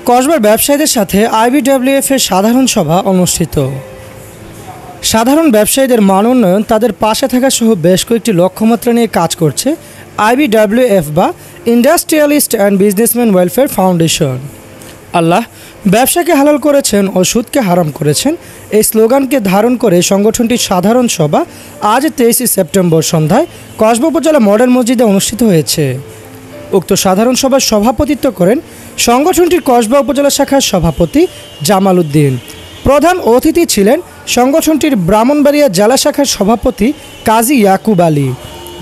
কসবার ব্যবসায়ীদের সাথে আইবিডব্লিউএফ এর সাধারণ সভা অনুষ্ঠিত। সাধারণ ব্যবসায়ীদের মান উন্নয়ন, তাদের পাশে থাকা সহ বেশ কয়েকটি লক্ষ্যমাত্রা নিয়ে কাজ করছে আইবিডব্লিউএফ বা industrialist and businessman welfare foundation. আল্লাহ ব্যবসাকে হালাল করেছেন ও সুদকে হারাম করেছেন, এই স্লোগানকে ধারণ করে সংগঠনটির সাধারণ সভা আজ 23 সেপ্টেম্বর সন্ধ্যায় কসবা উপজেলা মডেল মসজিদে অনুষ্ঠিত হয়েছে। উক্ত সাধারণ সভার সভাপতিত্ব করেন সংগঠনটির কসবা উপজেলা শাখার সভাপতি জামাল উদ্দিন। প্রধান অতিথি ছিলেন সংগঠনটির ব্রাহ্মণবাড়িয়া জেলা শাখার সভাপতি কাজী ইয়াকুব আলী।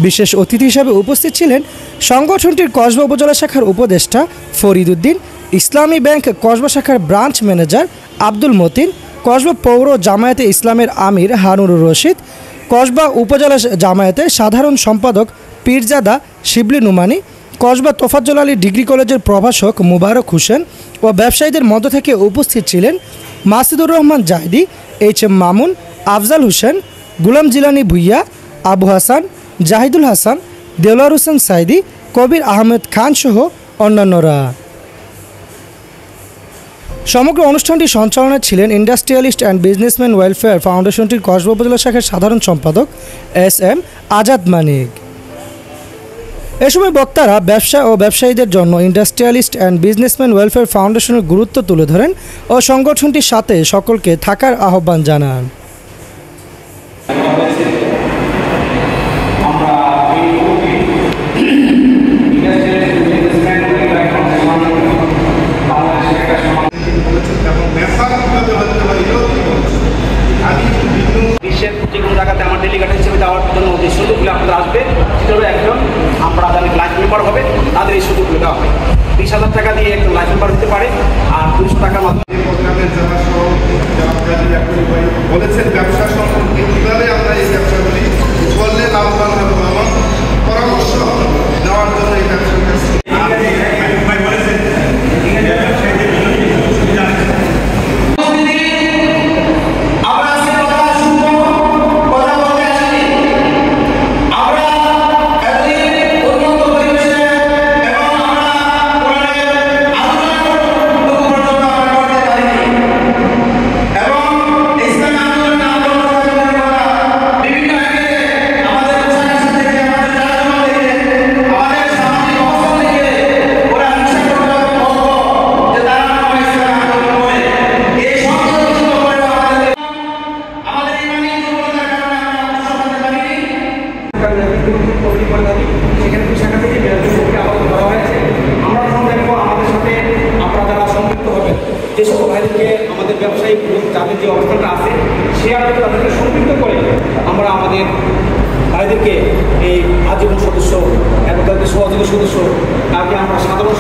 বিশেষ অতিথি হিসেবে উপস্থিত ছিলেন সংগঠনটির কসবা উপজেলা শাখার উপদেষ্টা ফরিদ উদ্দিন, ইসলামী ব্যাংক কসবা শাখার ব্রাঞ্চ ম্যানেজার আব্দুল মতিন, কসবা পৌর জামায়াতে ইসলামের আমির হারুনুর রশিদ, কসবা উপজেলা জামায়াতের সাধারণ সম্পাদক পীরজাদা শিবলি নুমানি, কসবা তোফাজ্জল আলী ডিগ্রি কলেজের প্রভাষক মুবারক হোসেন ও ব্যবসায়ীদের মধ্য থেকে উপস্থিত ছিলেন মাসুদুর রহমান জাহিদি, এইচ.এম. মামুন, আফজাল হোসেন, গুলাম জিলানি ভুইয়া, আবু হাসান, জাহিদুল হাসান, দেলোয়ার হোসেন সাইদি, কবির আহমেদ খান সহ অন্যান্যরা। সমগ্র অনুষ্ঠানটি সঞ্চালনায় ছিলেন ইন্ডাস্ট্রিয়ালিস্ট অ্যান্ড বিজনেসম্যান ওয়েলফেয়ার ফাউন্ডেশনটির কসবা উপজেলা শাখার সাধারণ সম্পাদক এস.এম. আজাদ মানিক। এ সময় বক্তারা ব্যবসা ও ব্যবসায়ীদের জন্য ইন্ডাস্ট্রিয়ালিস্ট অ্যান্ড বিজনেসম্যান ওয়েলফেয়ার ফাউন্ডেশনের গুরুত্ব তুলে ধরেন ও সংগঠনটির সাথে সকলকে থাকার আহ্বান জানান। বিশ্বের যে কোনো জায়গাতে আমার ডেলিগেট হিসেবে যাওয়ার জন্য যে সুযোগগুলো আপনাদের আসবে সেটা হলো একজন আমরা যাদের লাইফ মেম্বার হবে তাদের এই সুযোগগুলো দেওয়া হয়। 20,000 টাকা দিয়ে একজন লাইফ মেম্বার হতে পারে, আর 200 টাকার মাধ্যমে বলেছেন ব্যবসা সম্পর্কে কীভাবে আমরা এই ব্যবসাগুলি করলে লাভবান হবো আমার পরামর্শ দেওয়ার জন্য এই ব্যবসার কাছে সেখানে শাখা থেকে আবদ্ধ করা হয়েছে। আমরা এখন দেখবো আমাদের সাথে আপনারা যারা সম্পৃক্ত হবেন, যে সকল ভাইদেরকে আমাদের ব্যবসায়িক যাদের যে অবস্থানটা আছে সে আলোকে তাদেরকে সম্পৃক্ত করে আমরা আমাদের ভাইদেরকে এই আজীবন সদস্য এবং তাদের সহযোগী সদস্য তাকে আমরা সাধারণ